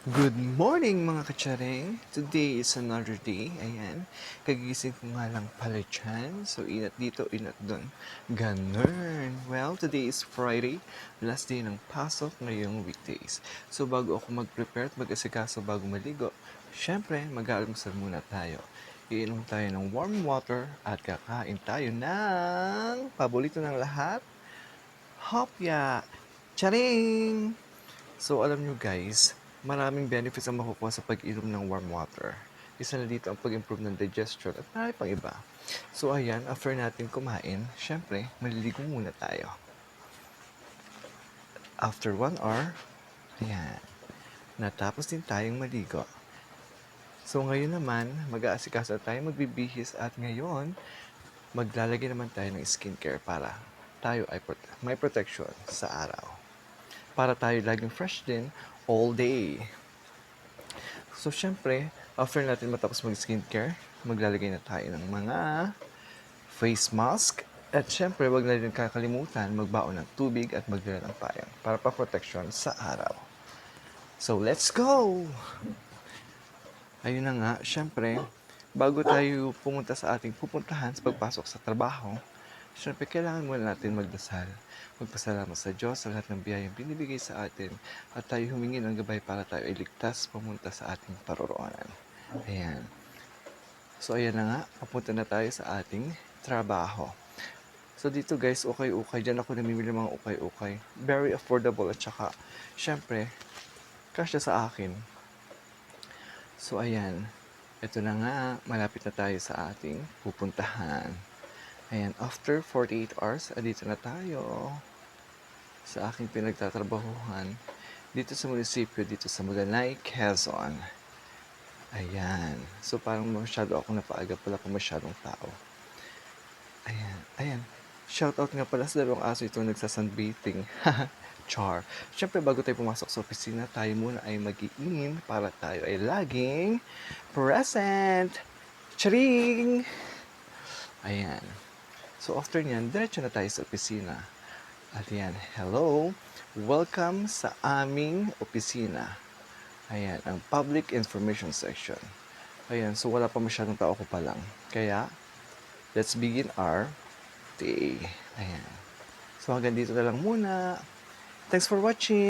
Good morning mga kacharing! Today is another day. Ayan, kagising ko nga lang pala dyan. So, inat dito, inat dun. Ganun. Well, today is Friday. Last day ng pasok ngayong weekdays. So, bago ako mag-prepare at mag-asikaso bago maligo, syempre, mag-aalmusal muna tayo. Iinom tayo ng warm water at kakain tayo ng paborito ng lahat, hopya! Charing! So, alam nyo guys, maraming benefits ang makukuha sa pag-inom ng warm water. Isa na dito ang pag-improve ng digestion at marami pang iba. So, ayan, after natin kumain, syempre, maliligo muna tayo. After 1 hour, ayan, natapos din tayong maligo. So, ngayon naman, mag-aasikaso tayo, magbibihis at ngayon, maglalagay naman tayo ng skincare para tayo ay may protection sa araw. Para tayo laging fresh din all day. So, syempre, after natin matapos mag-skincare, maglalagay na tayo ng mga face mask. At syempre, wag na rin kakalimutan magbaon ng tubig at magdala ng payong para pa-protection sa araw. So, let's go! Ayun na nga, syempre, bago tayo pumunta sa ating pupuntahan sa pagpasok sa trabaho, syempre, kailangan muna natin magdasal. Magpasalamat sa Diyos sa lahat ng biyayang binibigay sa atin at tayo humingi ng gabay para tayo ay ligtas pumunta sa ating paroroonan. Ayan. So, ayan na nga. Papunta na tayo sa ating trabaho. So, dito guys, ukay-ukay. Diyan ako namimili ng mga ukay-ukay. Very affordable at saka, syempre, kasya sa akin. So, ayan. Ito na nga. Malapit na tayo sa ating pupuntahan. Ayan, after 48 hours, dito na tayo sa aking pinagtatrabahuhan dito sa munisipyo, dito sa Maganay, Quezon. Ayan. So, parang masyado ako napaaga pala kung masyadong tao. Ayan, ayan. Shoutout nga pala sa dalawang aso itong nagsasunbathing. Char. Siyempre, bago tayo pumasok sa opisina, tayo muna ay mag-iin para tayo ay laging present. Charing! Ayan. So, after nyan, diretso na tayo sa opisina. At yan, hello! Welcome sa aming opisina. Ayan, ang Public Information Section. Ayan, so wala pa masyadong tao ko pa lang. Kaya, let's begin our day. Ayan. So, hanggang dito na lang muna. Thanks for watching!